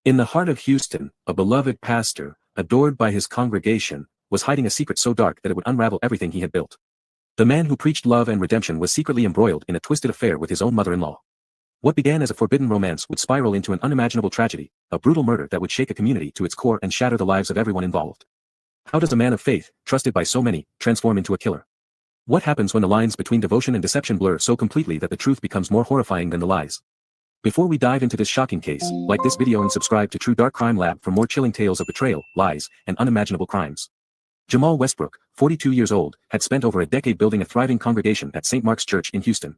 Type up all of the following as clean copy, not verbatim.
In the heart of Houston, a beloved pastor, adored by his congregation, was hiding a secret so dark that it would unravel everything he had built. The man who preached love and redemption was secretly embroiled in a twisted affair with his own mother-in-law. What began as a forbidden romance would spiral into an unimaginable tragedy, a brutal murder that would shake a community to its core and shatter the lives of everyone involved. How does a man of faith, trusted by so many, transform into a killer? What happens when the lines between devotion and deception blur so completely that the truth becomes more horrifying than the lies? Before we dive into this shocking case, like this video and subscribe to True Dark Crime Lab for more chilling tales of betrayal, lies, and unimaginable crimes. Jamal Westbrook, 42 years old, had spent over a decade building a thriving congregation at St. Mark's Church in Houston.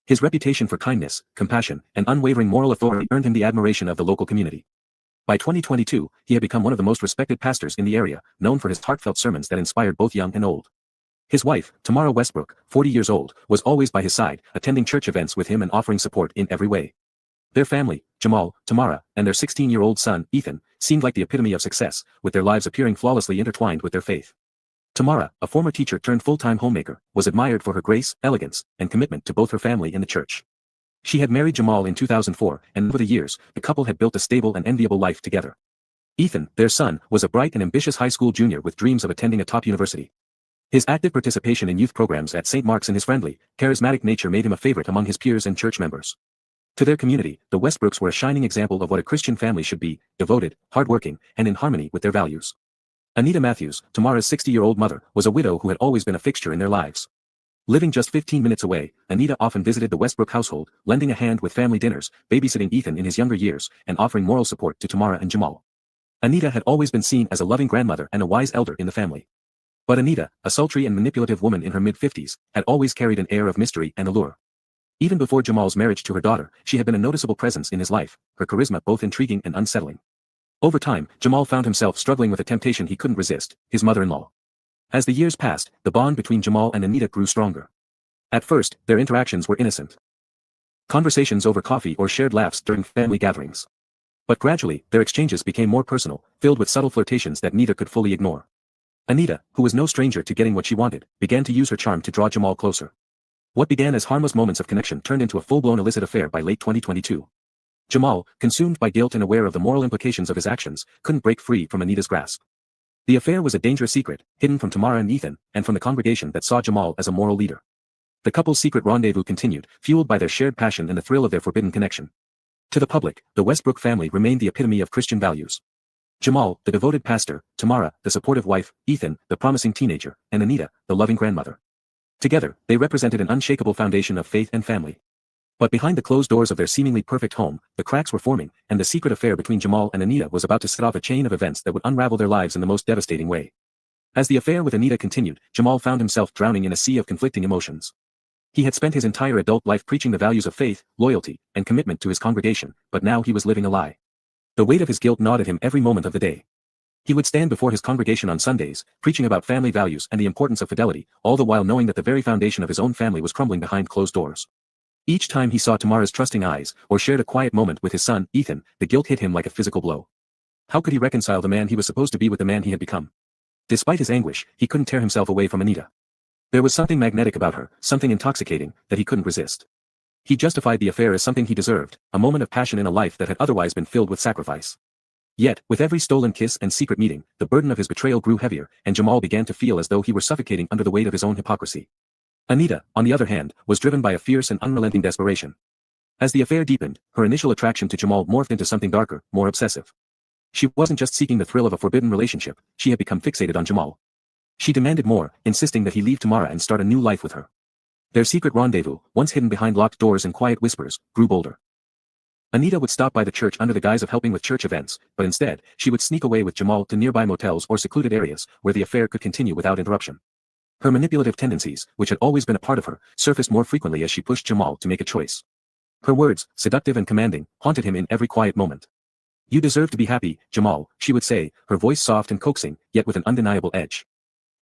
His reputation for kindness, compassion, and unwavering moral authority earned him the admiration of the local community. By 2022, he had become one of the most respected pastors in the area, known for his heartfelt sermons that inspired both young and old. His wife, Tamara Westbrook, 40 years old, was always by his side, attending church events with him and offering support in every way. Their family, Jamal, Tamara, and their 16-year-old son, Ethan, seemed like the epitome of success, with their lives appearing flawlessly intertwined with their faith. Tamara, a former teacher turned full-time homemaker, was admired for her grace, elegance, and commitment to both her family and the church. She had married Jamal in 2004, and over the years, the couple had built a stable and enviable life together. Ethan, their son, was a bright and ambitious high school junior with dreams of attending a top university. His active participation in youth programs at St. Mark's and his friendly, charismatic nature made him a favorite among his peers and church members. To their community, the Westbrooks were a shining example of what a Christian family should be, devoted, hardworking, and in harmony with their values. Anita Matthews, Tamara's 60-year-old mother, was a widow who had always been a fixture in their lives. Living just 15 minutes away, Anita often visited the Westbrook household, lending a hand with family dinners, babysitting Ethan in his younger years, and offering moral support to Tamara and Jamal. Anita had always been seen as a loving grandmother and a wise elder in the family. But Anita, a sultry and manipulative woman in her mid-50s, had always carried an air of mystery and allure. Even before Jamal's marriage to her daughter, she had been a noticeable presence in his life, her charisma both intriguing and unsettling. Over time, Jamal found himself struggling with a temptation he couldn't resist, his mother-in-law. As the years passed, the bond between Jamal and Anita grew stronger. At first, their interactions were innocent. Conversations over coffee or shared laughs during family gatherings. But gradually, their exchanges became more personal, filled with subtle flirtations that neither could fully ignore. Anita, who was no stranger to getting what she wanted, began to use her charm to draw Jamal closer. What began as harmless moments of connection turned into a full-blown illicit affair by late 2022. Jamal, consumed by guilt and aware of the moral implications of his actions, couldn't break free from Anita's grasp. The affair was a dangerous secret, hidden from Tamara and Ethan, and from the congregation that saw Jamal as a moral leader. The couple's secret rendezvous continued, fueled by their shared passion and the thrill of their forbidden connection. To the public, the Westbrook family remained the epitome of Christian values. Jamal, the devoted pastor, Tamara, the supportive wife, Ethan, the promising teenager, and Anita, the loving grandmother. Together, they represented an unshakable foundation of faith and family. But behind the closed doors of their seemingly perfect home, the cracks were forming, and the secret affair between Jamal and Anita was about to set off a chain of events that would unravel their lives in the most devastating way. As the affair with Anita continued, Jamal found himself drowning in a sea of conflicting emotions. He had spent his entire adult life preaching the values of faith, loyalty, and commitment to his congregation, but now he was living a lie. The weight of his guilt gnawed at him every moment of the day. He would stand before his congregation on Sundays, preaching about family values and the importance of fidelity, all the while knowing that the very foundation of his own family was crumbling behind closed doors. Each time he saw Tamara's trusting eyes, or shared a quiet moment with his son, Ethan, the guilt hit him like a physical blow. How could he reconcile the man he was supposed to be with the man he had become? Despite his anguish, he couldn't tear himself away from Anita. There was something magnetic about her, something intoxicating, that he couldn't resist. He justified the affair as something he deserved, a moment of passion in a life that had otherwise been filled with sacrifice. Yet, with every stolen kiss and secret meeting, the burden of his betrayal grew heavier, and Jamal began to feel as though he were suffocating under the weight of his own hypocrisy. Anita, on the other hand, was driven by a fierce and unrelenting desperation. As the affair deepened, her initial attraction to Jamal morphed into something darker, more obsessive. She wasn't just seeking the thrill of a forbidden relationship, she had become fixated on Jamal. She demanded more, insisting that he leave Tamara and start a new life with her. Their secret rendezvous, once hidden behind locked doors and quiet whispers, grew bolder. Anita would stop by the church under the guise of helping with church events, but instead, she would sneak away with Jamal to nearby motels or secluded areas, where the affair could continue without interruption. Her manipulative tendencies, which had always been a part of her, surfaced more frequently as she pushed Jamal to make a choice. Her words, seductive and commanding, haunted him in every quiet moment. "You deserve to be happy, Jamal," she would say, her voice soft and coaxing, yet with an undeniable edge.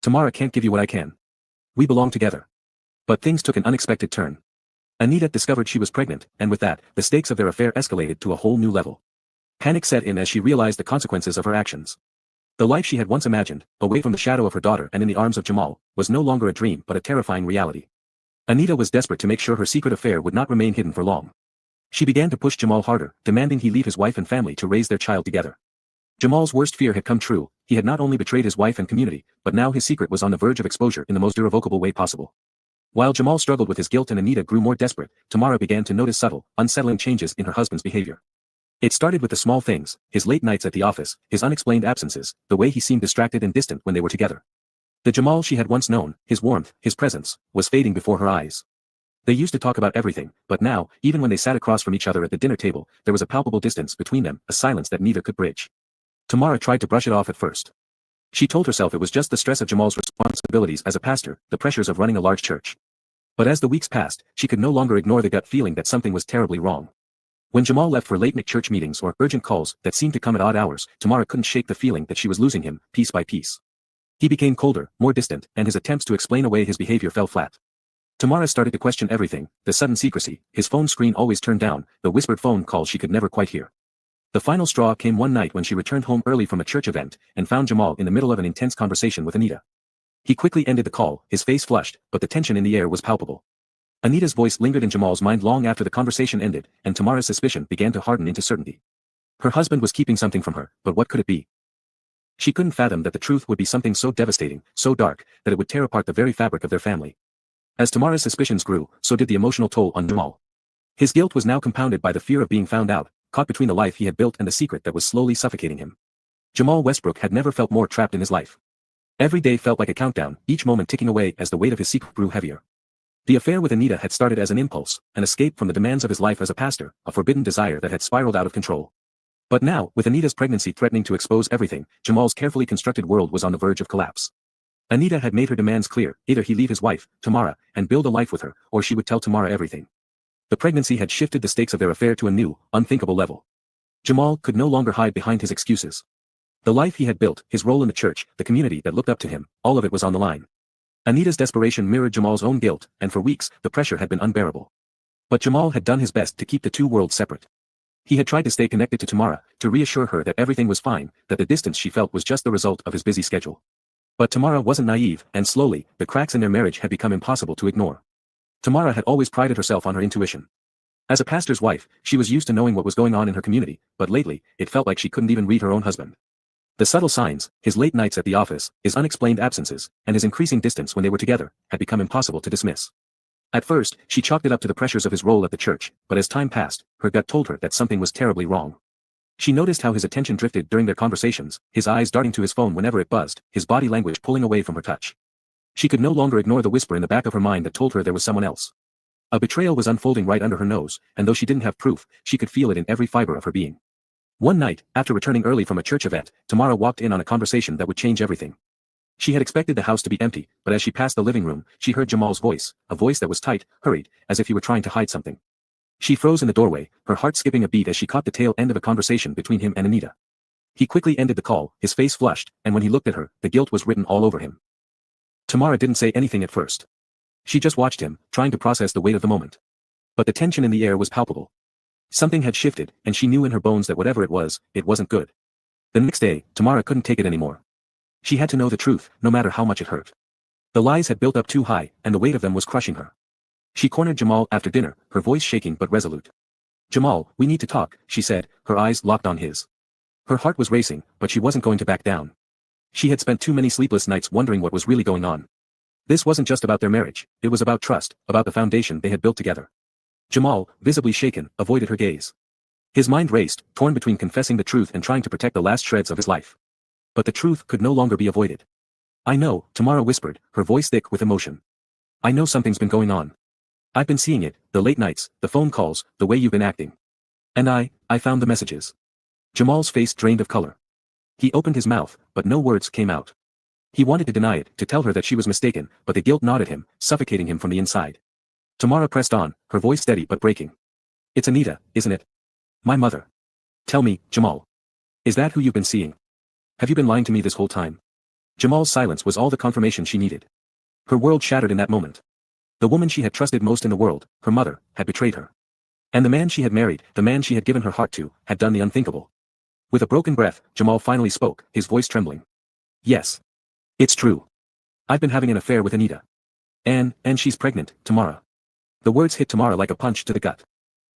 "Tamara can't give you what I can. We belong together." But things took an unexpected turn. Anita discovered she was pregnant, and with that, the stakes of their affair escalated to a whole new level. Panic set in as she realized the consequences of her actions. The life she had once imagined, away from the shadow of her daughter and in the arms of Jamal, was no longer a dream but a terrifying reality. Anita was desperate to make sure her secret affair would not remain hidden for long. She began to push Jamal harder, demanding he leave his wife and family to raise their child together. Jamal's worst fear had come true. He had not only betrayed his wife and community, but now his secret was on the verge of exposure in the most irrevocable way possible. While Jamal struggled with his guilt and Anita grew more desperate, Tamara began to notice subtle, unsettling changes in her husband's behavior. It started with the small things, his late nights at the office, his unexplained absences, the way he seemed distracted and distant when they were together. The Jamal she had once known, his warmth, his presence, was fading before her eyes. They used to talk about everything, but now, even when they sat across from each other at the dinner table, there was a palpable distance between them, a silence that neither could bridge. Tamara tried to brush it off at first. She told herself it was just the stress of Jamal's responsibilities as a pastor, the pressures of running a large church. But as the weeks passed, she could no longer ignore the gut feeling that something was terribly wrong. When Jamal left for late-night church meetings or urgent calls that seemed to come at odd hours, Tamara couldn't shake the feeling that she was losing him, piece by piece. He became colder, more distant, and his attempts to explain away his behavior fell flat. Tamara started to question everything, the sudden secrecy, his phone screen always turned down, the whispered phone calls she could never quite hear. The final straw came one night when she returned home early from a church event and found Jamal in the middle of an intense conversation with Anita. He quickly ended the call, his face flushed, but the tension in the air was palpable. Anita's voice lingered in Jamal's mind long after the conversation ended, and Tamara's suspicion began to harden into certainty. Her husband was keeping something from her, but what could it be? She couldn't fathom that the truth would be something so devastating, so dark, that it would tear apart the very fabric of their family. As Tamara's suspicions grew, so did the emotional toll on Jamal. His guilt was now compounded by the fear of being found out, caught between the life he had built and the secret that was slowly suffocating him. Jamal Westbrook had never felt more trapped in his life. Every day felt like a countdown, each moment ticking away as the weight of his secret grew heavier. The affair with Anita had started as an impulse, an escape from the demands of his life as a pastor, a forbidden desire that had spiraled out of control. But now, with Anita's pregnancy threatening to expose everything, Jamal's carefully constructed world was on the verge of collapse. Anita had made her demands clear, either he leave his wife, Tamara, and build a life with her, or she would tell Tamara everything. The pregnancy had shifted the stakes of their affair to a new, unthinkable level. Jamal could no longer hide behind his excuses. The life he had built, his role in the church, the community that looked up to him, all of it was on the line. Anita's desperation mirrored Jamal's own guilt, and for weeks, the pressure had been unbearable. But Jamal had done his best to keep the two worlds separate. He had tried to stay connected to Tamara, to reassure her that everything was fine, that the distance she felt was just the result of his busy schedule. But Tamara wasn't naive, and slowly, the cracks in their marriage had become impossible to ignore. Tamara had always prided herself on her intuition. As a pastor's wife, she was used to knowing what was going on in her community, but lately, it felt like she couldn't even read her own husband. The subtle signs, his late nights at the office, his unexplained absences, and his increasing distance when they were together, had become impossible to dismiss. At first, she chalked it up to the pressures of his role at the church, but as time passed, her gut told her that something was terribly wrong. She noticed how his attention drifted during their conversations, his eyes darting to his phone whenever it buzzed, his body language pulling away from her touch. She could no longer ignore the whisper in the back of her mind that told her there was someone else. A betrayal was unfolding right under her nose, and though she didn't have proof, she could feel it in every fiber of her being. One night, after returning early from a church event, Tamara walked in on a conversation that would change everything. She had expected the house to be empty, but as she passed the living room, she heard Jamal's voice, a voice that was tight, hurried, as if he were trying to hide something. She froze in the doorway, her heart skipping a beat as she caught the tail end of a conversation between him and Anita. He quickly ended the call, his face flushed, and when he looked at her, the guilt was written all over him. Tamara didn't say anything at first. She just watched him, trying to process the weight of the moment. But the tension in the air was palpable. Something had shifted, and she knew in her bones that whatever it wasn't good. The next day, Tamara couldn't take it anymore. She had to know the truth, no matter how much it hurt. The lies had built up too high, and the weight of them was crushing her. She cornered Jamal after dinner, her voice shaking but resolute. "Jamal, we need to talk," she said, her eyes locked on his. Her heart was racing, but she wasn't going to back down. She had spent too many sleepless nights wondering what was really going on. This wasn't just about their marriage, it was about trust, about the foundation they had built together. Jamal, visibly shaken, avoided her gaze. His mind raced, torn between confessing the truth and trying to protect the last shreds of his life. But the truth could no longer be avoided. "I know," Tamara whispered, her voice thick with emotion. "I know something's been going on. I've been seeing it, the late nights, the phone calls, the way you've been acting. And I found the messages." Jamal's face drained of color. He opened his mouth, but no words came out. He wanted to deny it, to tell her that she was mistaken, but the guilt gnawed at him, suffocating him from the inside. Tamara pressed on, her voice steady but breaking. "It's Anita, isn't it? My mother. Tell me, Jamal. Is that who you've been seeing? Have you been lying to me this whole time?" Jamal's silence was all the confirmation she needed. Her world shattered in that moment. The woman she had trusted most in the world, her mother, had betrayed her. And the man she had married, the man she had given her heart to, had done the unthinkable. With a broken breath, Jamal finally spoke, his voice trembling. "Yes. It's true. I've been having an affair with Anita. And she's pregnant, Tamara." The words hit Tamara like a punch to the gut.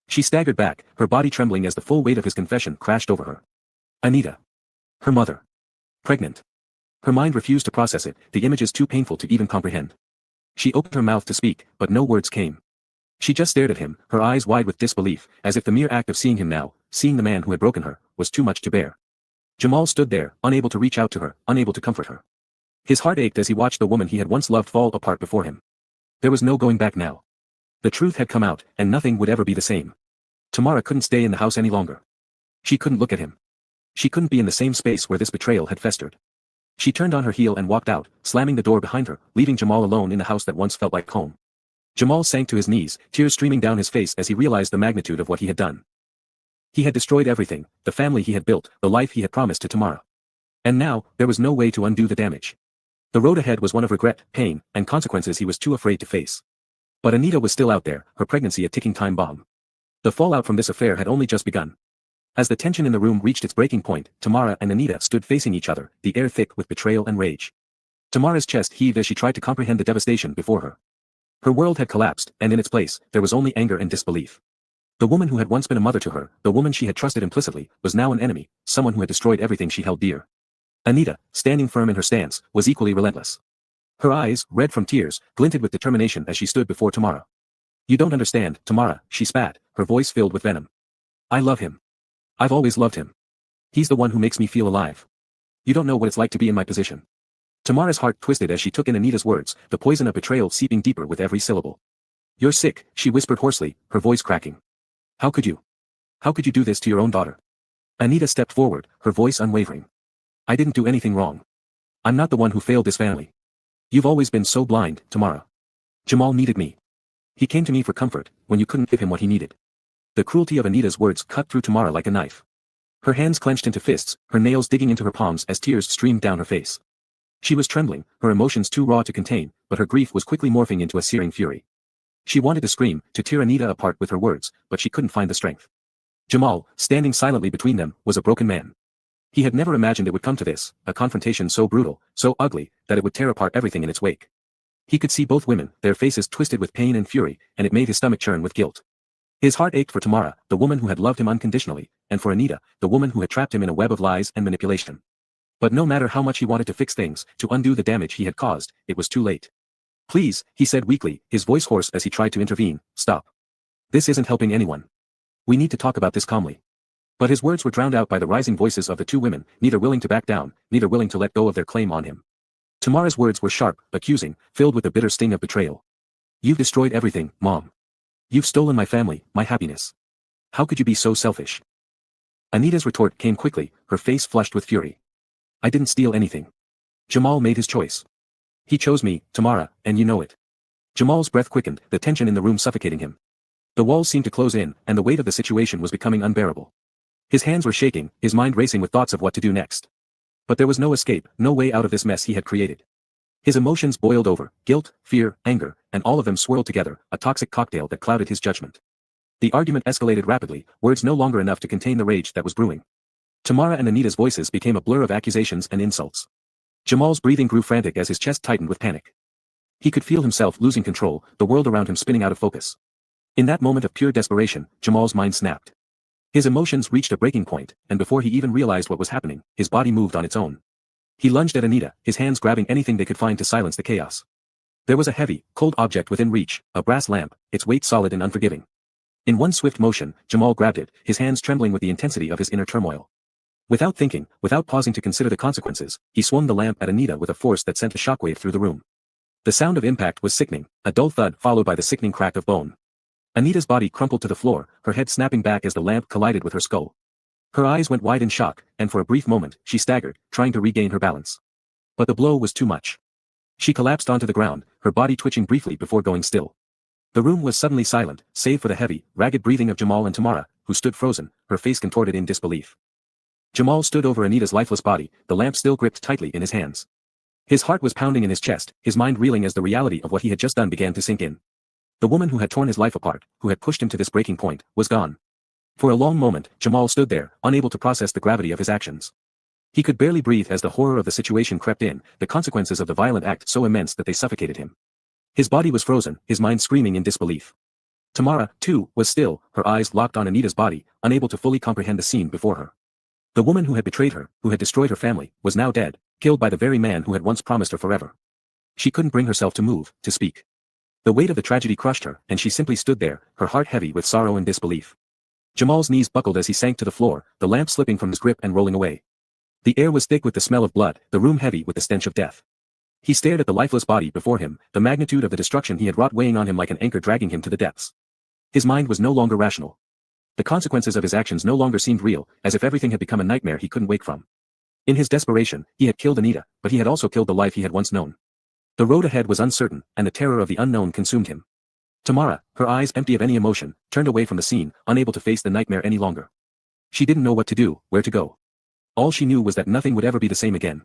She staggered back, her body trembling as the full weight of his confession crashed over her. Anita. Her mother. Pregnant. Her mind refused to process it, the images too painful to even comprehend. She opened her mouth to speak, but no words came. She just stared at him, her eyes wide with disbelief, as if the mere act of seeing him now, seeing the man who had broken her, was too much to bear. Jamal stood there, unable to reach out to her, unable to comfort her. His heart ached as he watched the woman he had once loved fall apart before him. There was no going back now. The truth had come out, and nothing would ever be the same. Tamara couldn't stay in the house any longer. She couldn't look at him. She couldn't be in the same space where this betrayal had festered. She turned on her heel and walked out, slamming the door behind her, leaving Jamal alone in the house that once felt like home. Jamal sank to his knees, tears streaming down his face as he realized the magnitude of what he had done. He had destroyed everything, the family he had built, the life he had promised to Tamara. And now, there was no way to undo the damage. The road ahead was one of regret, pain, and consequences he was too afraid to face. But Anita was still out there, her pregnancy a ticking time bomb. The fallout from this affair had only just begun. As the tension in the room reached its breaking point, Tamara and Anita stood facing each other, the air thick with betrayal and rage. Tamara's chest heaved as she tried to comprehend the devastation before her. Her world had collapsed, and in its place, there was only anger and disbelief. The woman who had once been a mother to her, the woman she had trusted implicitly, was now an enemy, someone who had destroyed everything she held dear. Anita, standing firm in her stance, was equally relentless. Her eyes, red from tears, glinted with determination as she stood before Tamara. "You don't understand, Tamara," she spat, her voice filled with venom. "I love him. I've always loved him. He's the one who makes me feel alive. You don't know what it's like to be in my position." Tamara's heart twisted as she took in Anita's words, the poison of betrayal seeping deeper with every syllable. "You're sick," she whispered hoarsely, her voice cracking. "How could you? How could you do this to your own daughter?" Anita stepped forward, her voice unwavering. "I didn't do anything wrong. I'm not the one who failed this family. You've always been so blind, Tamara. Jamal needed me. He came to me for comfort, when you couldn't give him what he needed." The cruelty of Anita's words cut through Tamara like a knife. Her hands clenched into fists, her nails digging into her palms as tears streamed down her face. She was trembling, her emotions too raw to contain, but her grief was quickly morphing into a searing fury. She wanted to scream, to tear Anita apart with her words, but she couldn't find the strength. Jamal, standing silently between them, was a broken man. He had never imagined it would come to this, a confrontation so brutal, so ugly, that it would tear apart everything in its wake. He could see both women, their faces twisted with pain and fury, and it made his stomach churn with guilt. His heart ached for Tamara, the woman who had loved him unconditionally, and for Anita, the woman who had trapped him in a web of lies and manipulation. But no matter how much he wanted to fix things, to undo the damage he had caused, it was too late. "Please," he said weakly, his voice hoarse as he tried to intervene, "stop. This isn't helping anyone. We need to talk about this calmly." But his words were drowned out by the rising voices of the two women, neither willing to back down, neither willing to let go of their claim on him. Tamara's words were sharp, accusing, filled with the bitter sting of betrayal. "You've destroyed everything, Mom. You've stolen my family, my happiness. How could you be so selfish?" Anita's retort came quickly, her face flushed with fury. "I didn't steal anything. Jamal made his choice. He chose me, Tamara, and you know it." Jamal's breath quickened, the tension in the room suffocating him. The walls seemed to close in, and the weight of the situation was becoming unbearable. His hands were shaking, his mind racing with thoughts of what to do next. But there was no escape, no way out of this mess he had created. His emotions boiled over, guilt, fear, anger, and all of them swirled together, a toxic cocktail that clouded his judgment. The argument escalated rapidly, words no longer enough to contain the rage that was brewing. Tamara and Anita's voices became a blur of accusations and insults. Jamal's breathing grew frantic as his chest tightened with panic. He could feel himself losing control, the world around him spinning out of focus. In that moment of pure desperation, Jamal's mind snapped. His emotions reached a breaking point, and before he even realized what was happening, his body moved on its own. He lunged at Anita, his hands grabbing anything they could find to silence the chaos. There was a heavy, cold object within reach, a brass lamp, its weight solid and unforgiving. In one swift motion, Jamal grabbed it, his hands trembling with the intensity of his inner turmoil. Without thinking, without pausing to consider the consequences, he swung the lamp at Anita with a force that sent a shockwave through the room. The sound of impact was sickening, a dull thud followed by the sickening crack of bone. Anita's body crumpled to the floor, her head snapping back as the lamp collided with her skull. Her eyes went wide in shock, and for a brief moment, she staggered, trying to regain her balance. But the blow was too much. She collapsed onto the ground, her body twitching briefly before going still. The room was suddenly silent, save for the heavy, ragged breathing of Jamal and Tamara, who stood frozen, her face contorted in disbelief. Jamal stood over Anita's lifeless body, the lamp still gripped tightly in his hands. His heart was pounding in his chest, his mind reeling as the reality of what he had just done began to sink in. The woman who had torn his life apart, who had pushed him to this breaking point, was gone. For a long moment, Jamal stood there, unable to process the gravity of his actions. He could barely breathe as the horror of the situation crept in, the consequences of the violent act so immense that they suffocated him. His body was frozen, his mind screaming in disbelief. Tamara, too, was still, her eyes locked on Anita's body, unable to fully comprehend the scene before her. The woman who had betrayed her, who had destroyed her family, was now dead, killed by the very man who had once promised her forever. She couldn't bring herself to move, to speak. The weight of the tragedy crushed her, and she simply stood there, her heart heavy with sorrow and disbelief. Jamal's knees buckled as he sank to the floor, the lamp slipping from his grip and rolling away. The air was thick with the smell of blood, the room heavy with the stench of death. He stared at the lifeless body before him, the magnitude of the destruction he had wrought weighing on him like an anchor dragging him to the depths. His mind was no longer rational. The consequences of his actions no longer seemed real, as if everything had become a nightmare he couldn't wake from. In his desperation, he had killed Anita, but he had also killed the life he had once known. The road ahead was uncertain, and the terror of the unknown consumed him. Tamara, her eyes empty of any emotion, turned away from the scene, unable to face the nightmare any longer. She didn't know what to do, where to go. All she knew was that nothing would ever be the same again.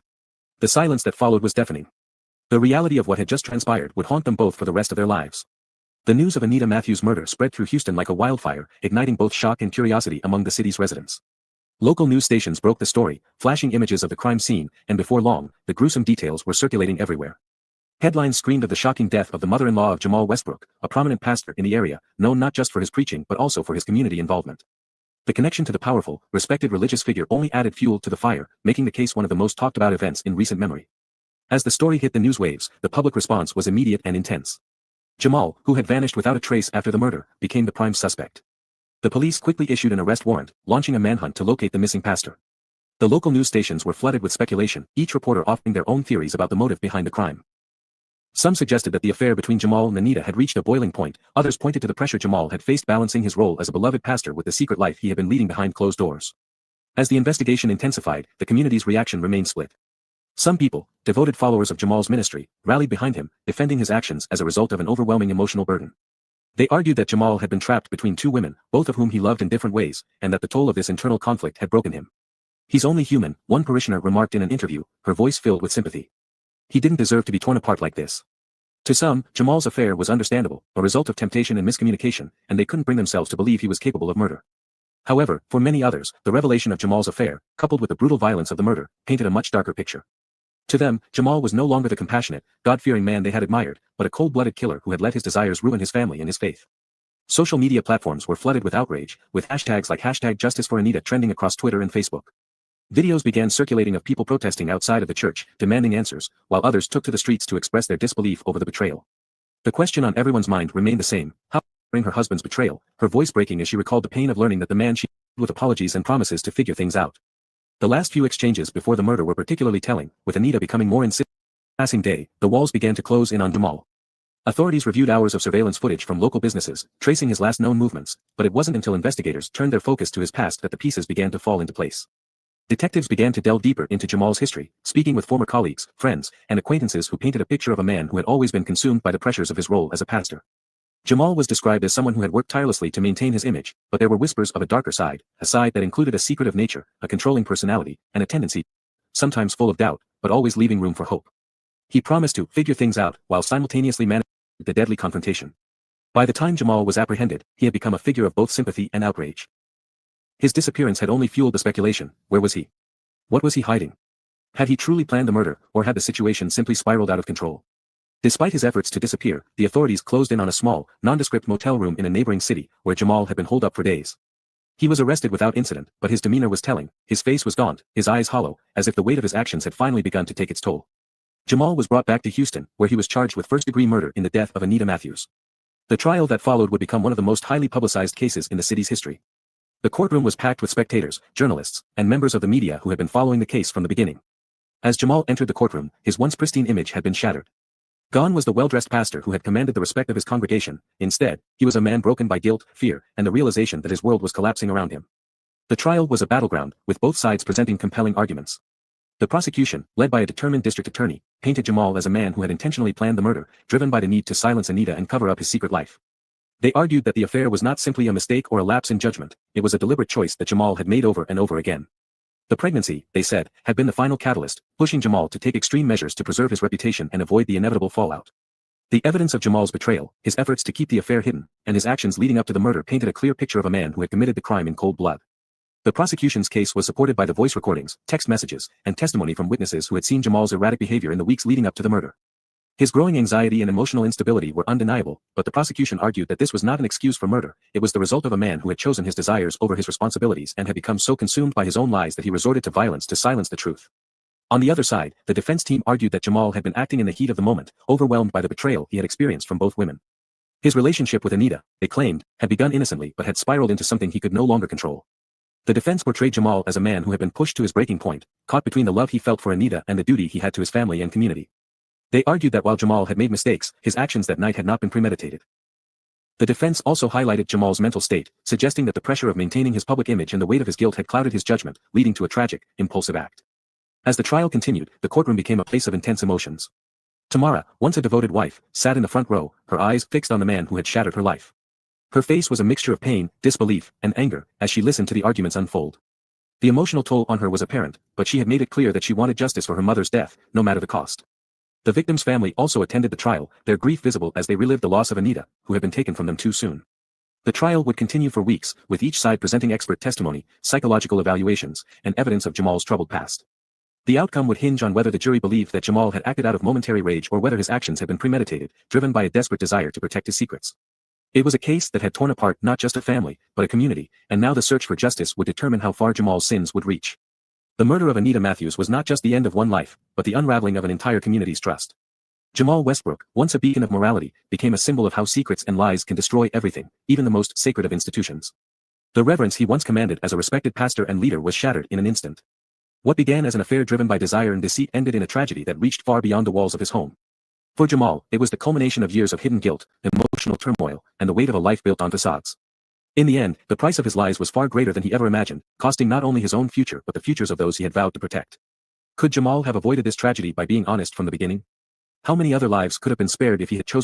The silence that followed was deafening. The reality of what had just transpired would haunt them both for the rest of their lives. The news of Anita Matthews' murder spread through Houston like a wildfire, igniting both shock and curiosity among the city's residents. Local news stations broke the story, flashing images of the crime scene, and before long, the gruesome details were circulating everywhere. Headlines screamed of the shocking death of the mother-in-law of Jamal Westbrook, a prominent pastor in the area, known not just for his preaching but also for his community involvement. The connection to the powerful, respected religious figure only added fuel to the fire, making the case one of the most talked about events in recent memory. As the story hit the news waves, the public response was immediate and intense. Jamal, who had vanished without a trace after the murder, became the prime suspect. The police quickly issued an arrest warrant, launching a manhunt to locate the missing pastor. The local news stations were flooded with speculation, each reporter offering their own theories about the motive behind the crime. Some suggested that the affair between Jamal and Anita had reached a boiling point, others pointed to the pressure Jamal had faced balancing his role as a beloved pastor with the secret life he had been leading behind closed doors. As the investigation intensified, the community's reaction remained split. Some people, devoted followers of Jamal's ministry, rallied behind him, defending his actions as a result of an overwhelming emotional burden. They argued that Jamal had been trapped between two women, both of whom he loved in different ways, and that the toll of this internal conflict had broken him. "He's only human," one parishioner remarked in an interview, her voice filled with sympathy. "He didn't deserve to be torn apart like this." To some, Jamal's affair was understandable, a result of temptation and miscommunication, and they couldn't bring themselves to believe he was capable of murder. However, for many others, the revelation of Jamal's affair, coupled with the brutal violence of the murder, painted a much darker picture. To them, Jamal was no longer the compassionate, God-fearing man they had admired, but a cold-blooded killer who had let his desires ruin his family and his faith. Social media platforms were flooded with outrage, with hashtags like #JusticeForAnita trending across Twitter and Facebook. Videos began circulating of people protesting outside of the church, demanding answers, while others took to the streets to express their disbelief over the betrayal. The question on everyone's mind remained the same: how bring her husband's betrayal, her voice breaking as she recalled the pain of learning that the man she loved with apologies and promises to figure things out. The last few exchanges before the murder were particularly telling, with Anita becoming more insistent. Passing day, the walls began to close in on Jamal. Authorities reviewed hours of surveillance footage from local businesses, tracing his last known movements, but it wasn't until investigators turned their focus to his past that the pieces began to fall into place. Detectives began to delve deeper into Jamal's history, speaking with former colleagues, friends, and acquaintances who painted a picture of a man who had always been consumed by the pressures of his role as a pastor. Jamal was described as someone who had worked tirelessly to maintain his image, but there were whispers of a darker side, a side that included a secretive nature, a controlling personality, and a tendency, sometimes full of doubt, but always leaving room for hope. He promised to figure things out while simultaneously managing the deadly confrontation. By the time Jamal was apprehended, he had become a figure of both sympathy and outrage. His disappearance had only fueled the speculation: where was he? What was he hiding? Had he truly planned the murder, or had the situation simply spiraled out of control? Despite his efforts to disappear, the authorities closed in on a small, nondescript motel room in a neighboring city, where Jamal had been holed up for days. He was arrested without incident, but his demeanor was telling. His face was gaunt, his eyes hollow, as if the weight of his actions had finally begun to take its toll. Jamal was brought back to Houston, where he was charged with first-degree murder in the death of Anita Matthews. The trial that followed would become one of the most highly publicized cases in the city's history. The courtroom was packed with spectators, journalists, and members of the media who had been following the case from the beginning. As Jamal entered the courtroom, his once pristine image had been shattered. Gone was the well-dressed pastor who had commanded the respect of his congregation. Instead, he was a man broken by guilt, fear, and the realization that his world was collapsing around him. The trial was a battleground, with both sides presenting compelling arguments. The prosecution, led by a determined district attorney, painted Jamal as a man who had intentionally planned the murder, driven by the need to silence Anita and cover up his secret life. They argued that the affair was not simply a mistake or a lapse in judgment, it was a deliberate choice that Jamal had made over and over again. The pregnancy, they said, had been the final catalyst, pushing Jamal to take extreme measures to preserve his reputation and avoid the inevitable fallout. The evidence of Jamal's betrayal, his efforts to keep the affair hidden, and his actions leading up to the murder painted a clear picture of a man who had committed the crime in cold blood. The prosecution's case was supported by the voice recordings, text messages, and testimony from witnesses who had seen Jamal's erratic behavior in the weeks leading up to the murder. His growing anxiety and emotional instability were undeniable, but the prosecution argued that this was not an excuse for murder, it was the result of a man who had chosen his desires over his responsibilities and had become so consumed by his own lies that he resorted to violence to silence the truth. On the other side, the defense team argued that Jamal had been acting in the heat of the moment, overwhelmed by the betrayal he had experienced from both women. His relationship with Anita, they claimed, had begun innocently but had spiraled into something he could no longer control. The defense portrayed Jamal as a man who had been pushed to his breaking point, caught between the love he felt for Anita and the duty he had to his family and community. They argued that while Jamal had made mistakes, his actions that night had not been premeditated. The defense also highlighted Jamal's mental state, suggesting that the pressure of maintaining his public image and the weight of his guilt had clouded his judgment, leading to a tragic, impulsive act. As the trial continued, the courtroom became a place of intense emotions. Tamara, once a devoted wife, sat in the front row, her eyes fixed on the man who had shattered her life. Her face was a mixture of pain, disbelief, and anger, as she listened to the arguments unfold. The emotional toll on her was apparent, but she had made it clear that she wanted justice for her mother's death, no matter the cost. The victim's family also attended the trial, their grief visible as they relived the loss of Anita, who had been taken from them too soon. The trial would continue for weeks, with each side presenting expert testimony, psychological evaluations, and evidence of Jamal's troubled past. The outcome would hinge on whether the jury believed that Jamal had acted out of momentary rage or whether his actions had been premeditated, driven by a desperate desire to protect his secrets. It was a case that had torn apart not just a family, but a community, and now the search for justice would determine how far Jamal's sins would reach. The murder of Anita Matthews was not just the end of one life, but the unraveling of an entire community's trust. Jamal Westbrook, once a beacon of morality, became a symbol of how secrets and lies can destroy everything, even the most sacred of institutions. The reverence he once commanded as a respected pastor and leader was shattered in an instant. What began as an affair driven by desire and deceit ended in a tragedy that reached far beyond the walls of his home. For Jamal, it was the culmination of years of hidden guilt, emotional turmoil, and the weight of a life built on facades. In the end, the price of his lies was far greater than he ever imagined, costing not only his own future but the futures of those he had vowed to protect. Could Jamal have avoided this tragedy by being honest from the beginning? How many other lives could have been spared if he had chosen